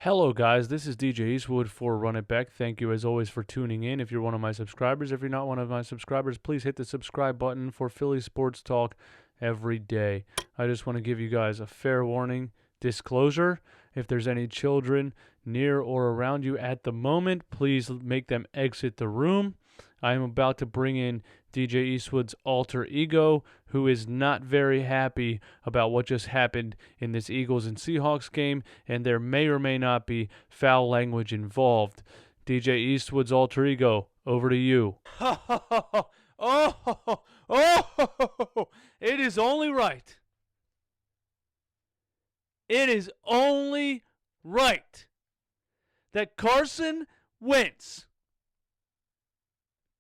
Hello, guys. This is DJ Eastwood for Run It Back. Thank you, as always, for tuning in. If you're one of my subscribers, if you're not one of my subscribers, please hit the subscribe button for Philly Sports Talk every day. I just want to give you guys a fair warning, disclosure. If there's any children near or around you at the moment, please make them exit the room. I am about to bring in DJ Eastwood's alter ego, who is not very happy about what just happened in this Eagles and Seahawks game, and there may or may not be foul language involved. DJ Eastwood's alter ego, over to you. It is only right. It is only right that Carson Wentz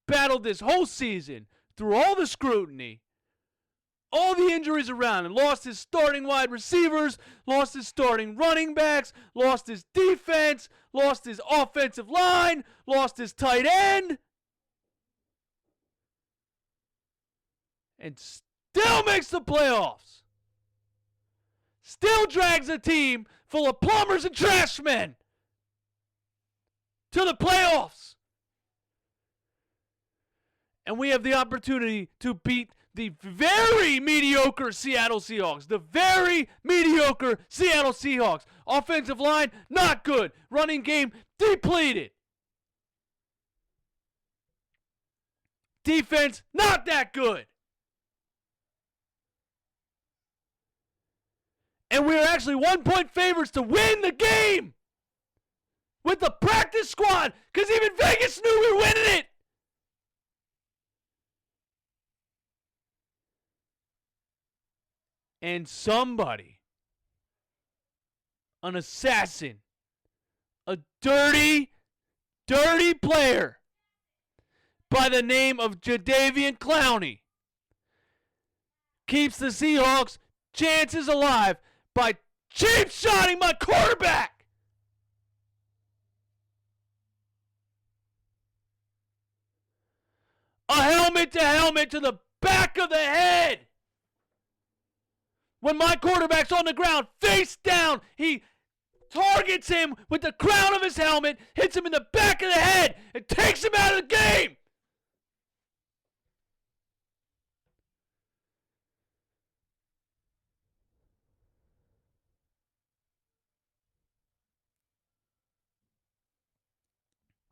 battled this whole season through all the scrutiny, all the injuries around him, lost his starting wide receivers, lost his starting running backs, lost his defense, lost his offensive line, lost his tight end, and still makes the playoffs. Still drags a team full of plumbers and trash men to the playoffs. And we have the opportunity to beat the very mediocre Seattle Seahawks. The very mediocre Seattle Seahawks. Offensive line, not good. Running game, depleted. Defense, not that good. And we are actually 1-point favorites to win the game with the practice squad, because even Vegas knew we were winning it. And somebody, an assassin, a dirty player by the name of Jadaveon Clowney keeps the Seahawks' chances alive by cheap-shotting my quarterback. A helmet to the back of the head. When my quarterback's on the ground, face down, he targets him with the crown of his helmet, hits him in the back of the head, and takes him out of the game.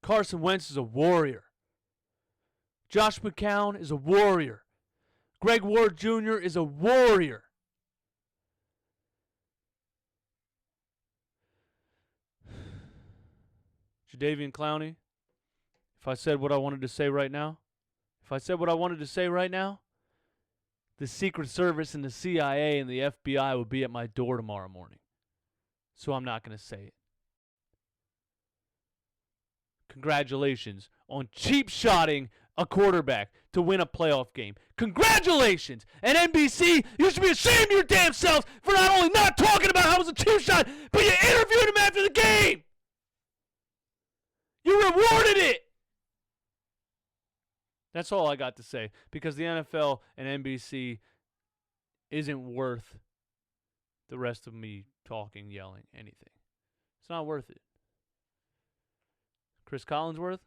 Carson Wentz is a warrior. Josh McCown is a warrior. Greg Ward Jr. is a warrior. Jadaveon Clowney, if I said what I wanted to say right now, the Secret Service and the CIA and the FBI would be at my door tomorrow morning. So I'm not going to say it. Congratulations on cheap-shotting a quarterback to win a playoff game. Congratulations! And NBC, you should be ashamed of your damn selves for not only not talking about how it was a cheap shot, but you interviewed him after the game! You rewarded it! That's all I got to say, because the NFL and NBC isn't worth the rest of me talking, yelling, anything. It's not worth it. Chris Collinsworth?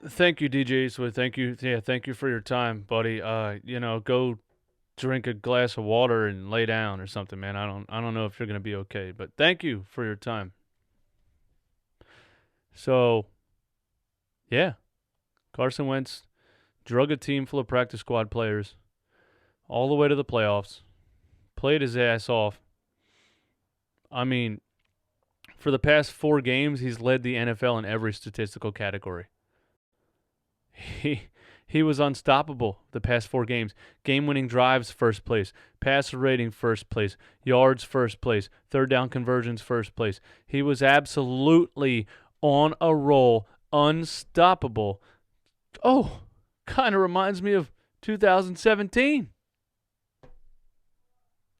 Thank you, DJ Eastwood. Thank you. Yeah, thank you for your time, buddy. Go drink a glass of water and lay down or something, man. I don't know if you're going to be okay, but thank you for your time. So, yeah. Carson Wentz drug a team full of practice squad players all the way to the playoffs. Played his ass off. I mean, for the past 4 games, he's led the NFL in every statistical category. He was unstoppable the past 4 games. Game-winning drives, first place. Passer rating, first place. Yards, first place. Third down conversions, first place. He was absolutely on a roll, unstoppable. Oh, kind of reminds me of 2017.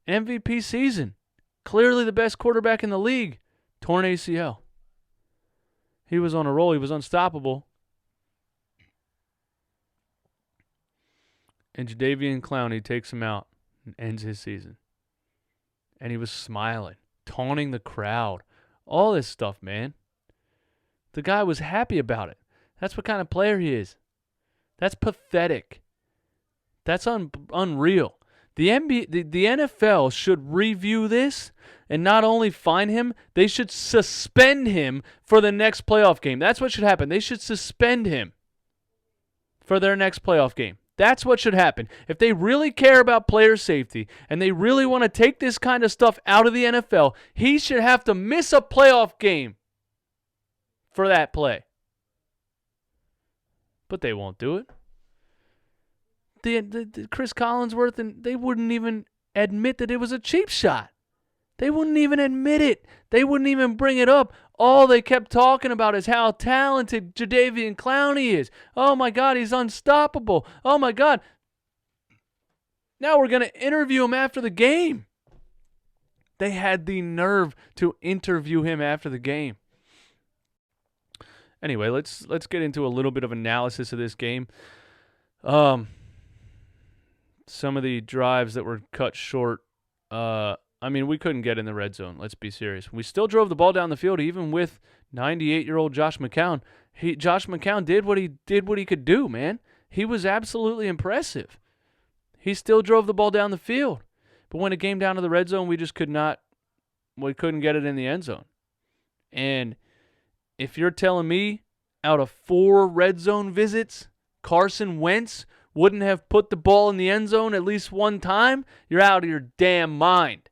MVP season. Clearly the best quarterback in the league. Torn ACL. He was on a roll. He was unstoppable. And Jadaveon Clowney takes him out and ends his season. And he was smiling, taunting the crowd, all this stuff, man. The guy was happy about it. That's what kind of player he is. That's pathetic. That's unreal. The NFL should review this and not only fine him, they should suspend him for the next playoff game. That's what should happen. They should suspend him for their next playoff game. That's what should happen. If they really care about player safety and they really want to take this kind of stuff out of the NFL, he should have to miss a playoff game for that play. But they won't do it. The Chris Collinsworth, and they wouldn't even admit that it was a cheap shot. They wouldn't even admit it. They wouldn't even bring it up. All they kept talking about is how talented Jadaveon Clowney is. Oh, my God, he's unstoppable. Oh, my God. Now we're going to interview him after the game. They had the nerve to interview him after the game. Anyway, let's get into a little bit of analysis of this game. Some of the drives that were cut short, we couldn't get in the red zone. Let's be serious. We still drove the ball down the field, even with 98-year-old Josh McCown. Josh McCown did what he could do, man. He was absolutely impressive. He still drove the ball down the field. But when it came down to the red zone, we couldn't get it in the end zone. And if you're telling me out of 4 red zone visits, Carson Wentz wouldn't have put the ball in the end zone at least one time, you're out of your damn mind.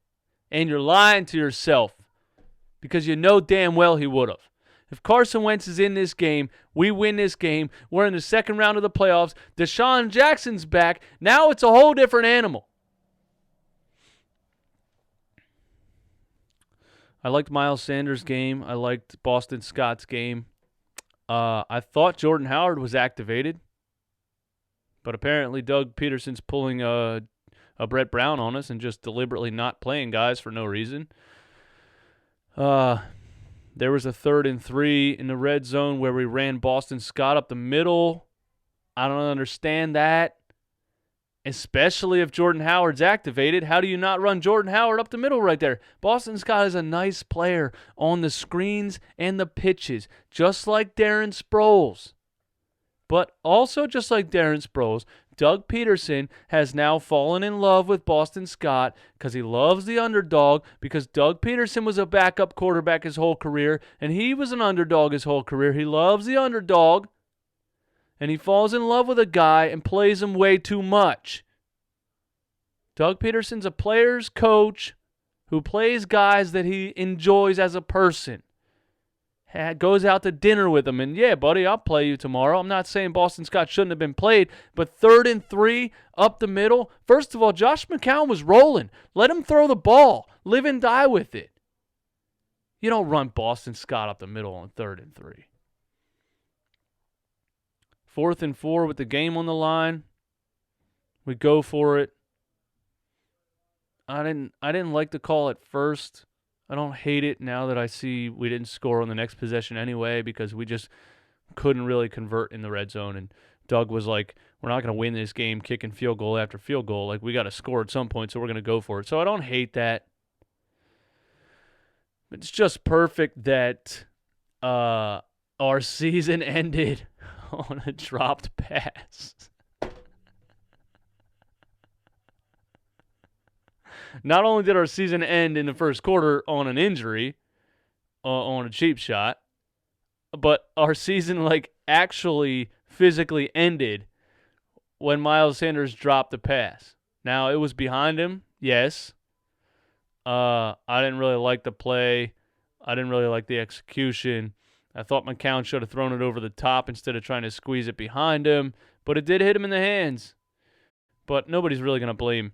And you're lying to yourself because you know damn well he would have. If Carson Wentz is in this game, we win this game. We're in the second round of the playoffs. Deshaun Jackson's back. Now it's a whole different animal. I liked Miles Sanders' game. I liked Boston Scott's game. I thought Jordan Howard was activated. But apparently Doug Peterson's pulling a Brett Brown on us and just deliberately not playing guys for no reason. There was a 3rd and 3 in the red zone where we ran Boston Scott up the middle. I don't understand that. Especially if Jordan Howard's activated. How do you not run Jordan Howard up the middle right there? Boston Scott is a nice player on the screens and the pitches, just like Darren Sproles. But also just like Darren Sproles, Doug Peterson has now fallen in love with Boston Scott because he loves the underdog, because Doug Peterson was a backup quarterback his whole career, and he was an underdog his whole career. He loves the underdog, and he falls in love with a guy and plays him way too much. Doug Peterson's a player's coach who plays guys that he enjoys as a person. Goes out to dinner with him, and yeah, buddy, I'll play you tomorrow. I'm not saying Boston Scott shouldn't have been played, but 3rd and 3 up the middle. First of all, Josh McCown was rolling. Let him throw the ball. Live and die with it. You don't run Boston Scott up the middle on 3rd and 3. 4th and 4 with the game on the line. We go for it. I didn't like the call at first. I don't hate it now that I see we didn't score on the next possession anyway because we just couldn't really convert in the red zone. And Doug was like, we're not going to win this game kicking field goal after field goal. Like, we got to score at some point, so we're going to go for it. So I don't hate that. It's just perfect that our season ended on a dropped pass. Not only did our season end in the first quarter on an injury, on a cheap shot, but our season actually physically ended when Miles Sanders dropped the pass. Now, it was behind him, yes. I didn't really like the play. I didn't really like the execution. I thought McCown should have thrown it over the top instead of trying to squeeze it behind him, but it did hit him in the hands. But nobody's really going to blame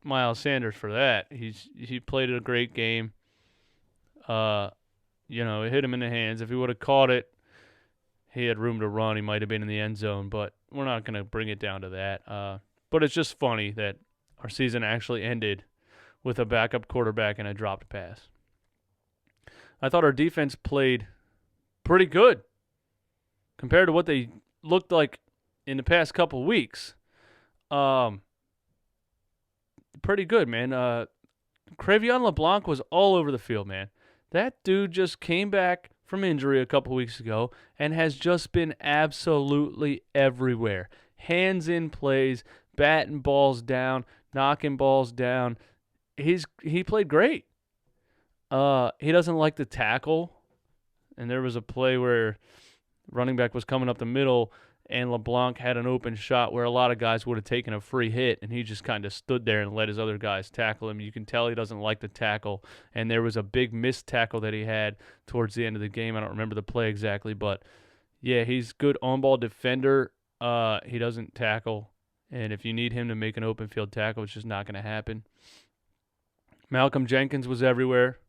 Miles Sanders for that. He played a great game. It hit him in the hands. If he would have caught it, he had room to run. He might have been in the end zone, but we're not going to bring it down to that. But it's just funny that our season actually ended with a backup quarterback and a dropped pass. I thought our defense played pretty good compared to what they looked like in the past couple weeks. pretty good, man. Crevion LeBlanc was all over the field, man. That dude just came back from injury a couple weeks ago and has just been absolutely everywhere. Hands in plays, batting balls down, knocking balls down. He played great. He doesn't like to tackle, and there was a play where running back was coming up the middle, and LeBlanc had an open shot where a lot of guys would have taken a free hit, and he just kind of stood there and let his other guys tackle him. You can tell he doesn't like to tackle, and there was a big missed tackle that he had towards the end of the game. I don't remember the play exactly, but yeah, he's good on-ball defender. He doesn't tackle, and if you need him to make an open field tackle, it's just not going to happen. Malcolm Jenkins was everywhere.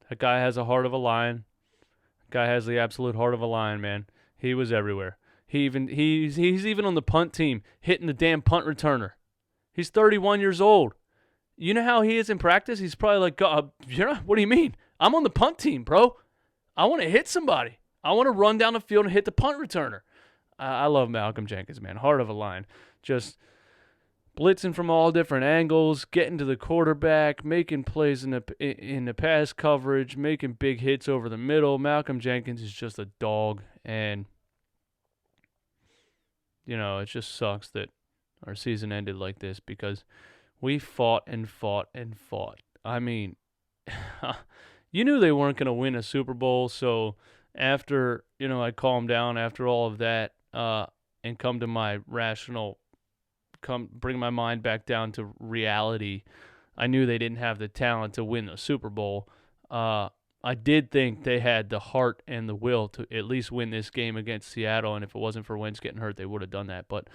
That guy has a heart of a lion. That guy has the absolute heart of a lion, man. He was everywhere. He's even on the punt team, hitting the damn punt returner. He's 31 years old. You know how he is in practice? He's probably like, what do you mean? I'm on the punt team, bro. I want to hit somebody. I want to run down the field and hit the punt returner. I love Malcolm Jenkins, man. Heart of a lion. Just blitzing from all different angles, getting to the quarterback, making plays in the pass coverage, making big hits over the middle. Malcolm Jenkins is just a dog, and it just sucks that our season ended like this because we fought and fought and fought. I mean, you knew they weren't going to win a Super Bowl, so after, I calmed down after all of that and come to my bring my mind back down to reality. I knew they didn't have the talent to win the Super Bowl. I did think they had the heart and the will to at least win this game against Seattle, and if it wasn't for Wentz getting hurt, they would have done that. But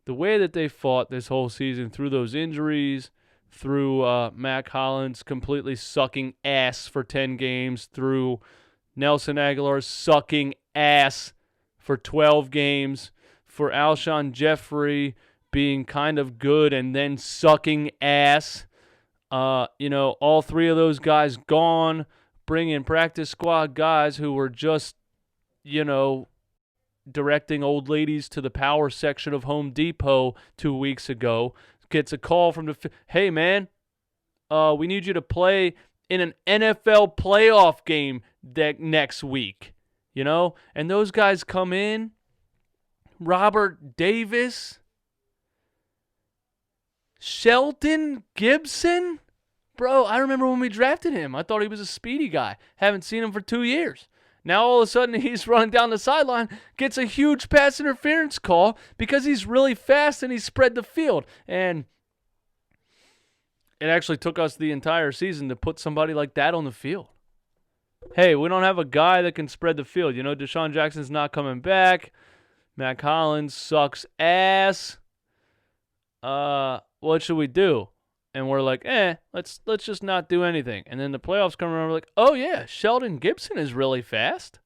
the way that they fought this whole season, through those injuries, through Mac Hollins completely sucking ass for 10 games, through Nelson Aguilar sucking ass for 12 games, for Alshon Jeffrey being kind of good and then sucking ass, all three of those guys gone, bring in practice squad guys who were just, directing old ladies to the power section of Home Depot 2 weeks ago, gets a call from hey, man, we need you to play in an NFL playoff game next week, And those guys come in, Robert Davis, Shelton Gibson. Bro, I remember when we drafted him. I thought he was a speedy guy. Haven't seen him for 2 years. Now all of a sudden he's running down the sideline, gets a huge pass interference call because he's really fast and he spread the field. And it actually took us the entire season to put somebody like that on the field. Hey, we don't have a guy that can spread the field. Deshaun Jackson's not coming back. Mac Hollins sucks ass. What should we do? And we're like, let's just not do anything. And then the playoffs come around, we're like, oh yeah, Sheldon Gibson is really fast.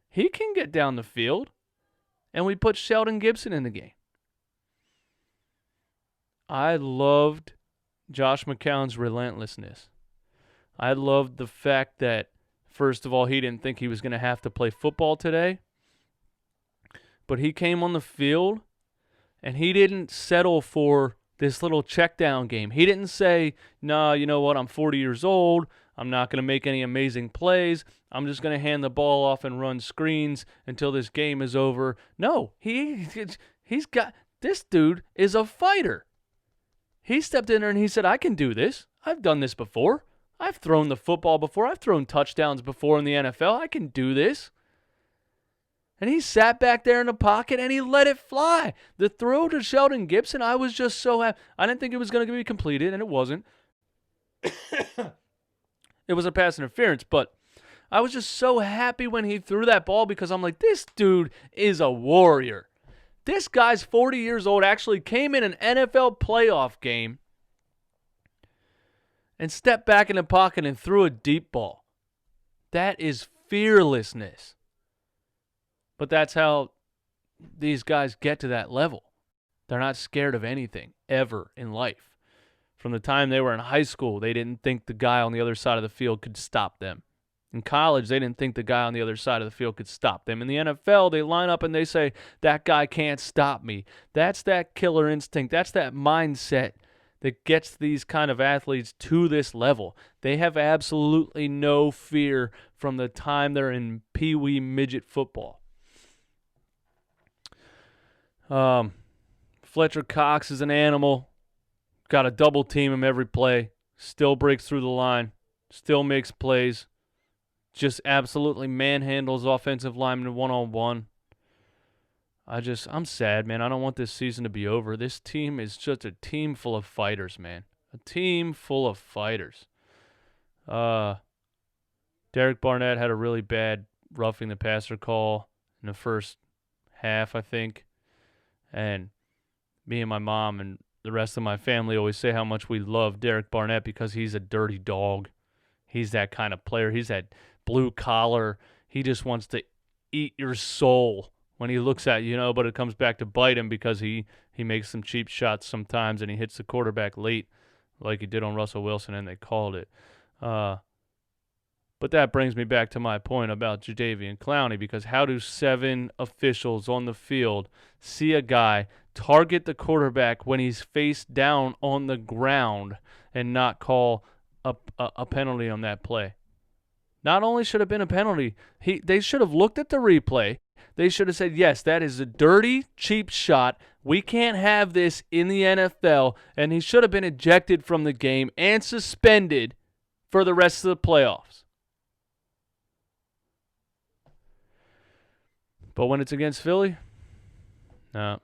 He can get down the field. And we put Sheldon Gibson in the game. I loved Josh McCown's relentlessness. I loved the fact that, first of all, he didn't think he was going to have to play football today. But he came on the field, and he didn't settle for this little check down game. He didn't say, no, you know what, I'm 40 years old. I'm not going to make any amazing plays. I'm just going to hand the ball off and run screens until this game is over. No, he's got, this dude is a fighter. He stepped in there and he said, I can do this. I've done this before. I've thrown the football before. I've thrown touchdowns before in the NFL. I can do this. And he sat back there in the pocket and he let it fly. The throw to Sheldon Gibson, I was just so happy. I didn't think it was going to be completed, and it wasn't. It was a pass interference, but I was just so happy when he threw that ball because I'm like, this dude is a warrior. This guy's 40 years old, actually came in an NFL playoff game and stepped back in the pocket and threw a deep ball. That is fearlessness. But that's how these guys get to that level. They're not scared of anything, ever, in life. From the time they were in high school, they didn't think the guy on the other side of the field could stop them. In college, they didn't think the guy on the other side of the field could stop them. In the NFL, they line up and they say, that guy can't stop me. That's that killer instinct. That's that mindset that gets these kind of athletes to this level. They have absolutely no fear from the time they're in pee-wee midget football. Fletcher Cox is an animal. Got to double team him every play. Still breaks through the line. Still makes plays. Just absolutely manhandles offensive linemen one-on-one. I'm sad, man. I don't want this season to be over. This team is just a team full of fighters, man. A team full of fighters. Derek Barnett had a really bad roughing the passer call in the first half, I think. And me and my mom and the rest of my family always say how much we love Derek Barnett because he's a dirty dog. He's that kind of player. He's that blue collar. He just wants to eat your soul when he looks at you, but it comes back to bite him because he makes some cheap shots sometimes and he hits the quarterback late like he did on Russell Wilson and they called it. But that brings me back to my point about Jadaveon Clowney, because how do 7 officials on the field see a guy target the quarterback when he's face down on the ground and not call a penalty on that play? Not only should have been a penalty, they should have looked at the replay. They should have said, yes, that is a dirty, cheap shot. We can't have this in the NFL, and he should have been ejected from the game and suspended for the rest of the playoffs. But when it's against Philly, no,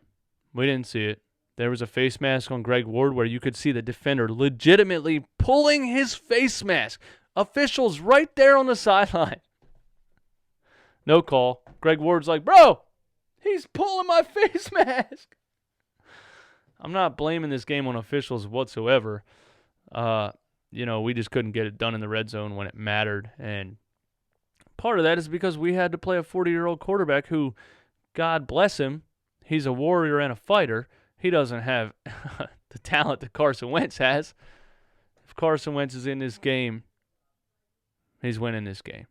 we didn't see it. There was a face mask on Greg Ward where you could see the defender legitimately pulling his face mask. Officials right there on the sideline. No call. Greg Ward's like, bro, he's pulling my face mask. I'm not blaming this game on officials whatsoever. We just couldn't get it done in the red zone when it mattered. And part of that is because we had to play a 40-year-old quarterback who, God bless him, he's a warrior and a fighter. He doesn't have the talent that Carson Wentz has. If Carson Wentz is in this game, he's winning this game.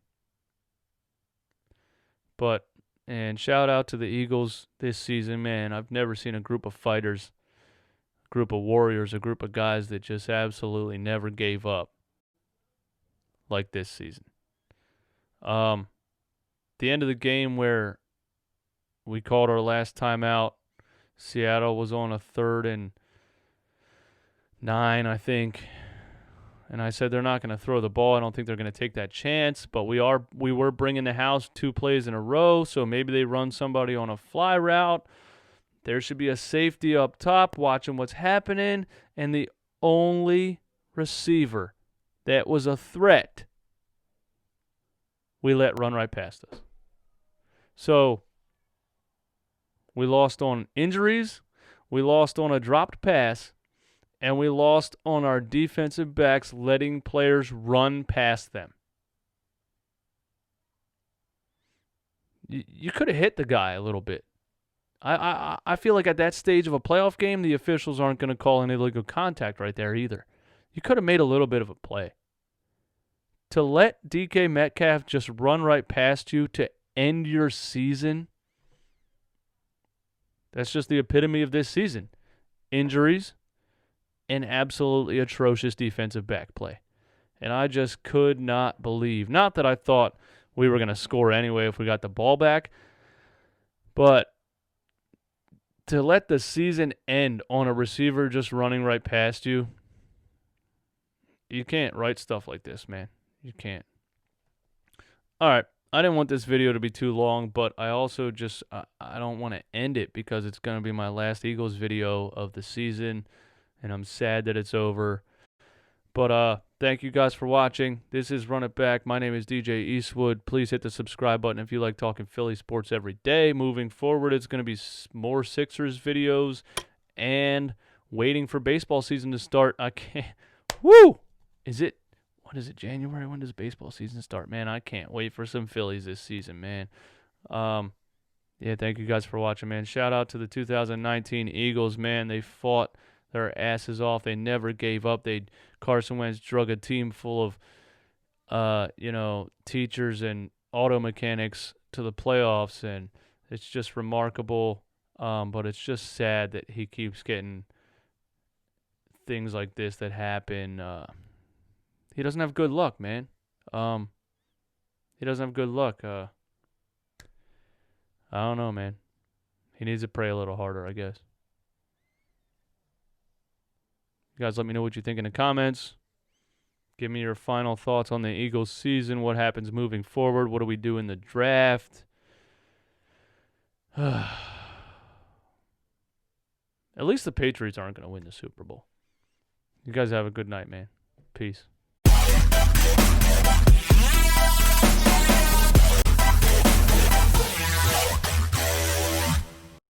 And shout out to the Eagles this season, man. I've never seen a group of fighters, a group of warriors, a group of guys that just absolutely never gave up like this season. The end of the game where we called our last timeout, Seattle was on a 3rd and 9, I think. And I said they're not going to throw the ball. I don't think they're going to take that chance. But we were bringing the house 2 plays in a row, so maybe they run somebody on a fly route. There should be a safety up top watching what's happening. And the only receiver that was a threat, we let run right past us. So we lost on injuries, we lost on a dropped pass, and we lost on our defensive backs letting players run past them. You could have hit the guy a little bit. I feel like at that stage of a playoff game, the officials aren't going to call an illegal contact right there either. You could have made a little bit of a play. To let DK Metcalf just run right past you to end your season, that's just the epitome of this season. Injuries and absolutely atrocious defensive back play. And I just could not believe, not that I thought we were going to score anyway if we got the ball back, but to let the season end on a receiver just running right past you, you can't write stuff like this, man. You can't. All right. I didn't want this video to be too long, but I also just, I don't want to end it because it's going to be my last Eagles video of the season, and I'm sad that it's over. But thank you guys for watching. This is Run It Back. My name is DJ Eastwood. Please hit the subscribe button if you like talking Philly sports every day. Moving forward, it's going to be more Sixers videos and waiting for baseball season to start. I can't. Woo! What is it, January? When does baseball season start? Man, I can't wait for some Phillies this season, man. Yeah, thank you guys for watching, man. Shout out to the 2019 Eagles, man. They fought their asses off. They never gave up. Carson Wentz drug a team full of, teachers and auto mechanics to the playoffs, and it's just remarkable. But it's just sad that he keeps getting things like this that happen. He doesn't have good luck, man. He doesn't have good luck. I don't know, man. He needs to pray a little harder, I guess. You guys let me know what you think in the comments. Give me your final thoughts on the Eagles season. What happens moving forward? What do we do in the draft? At least the Patriots aren't going to win the Super Bowl. You guys have a good night, man. Peace.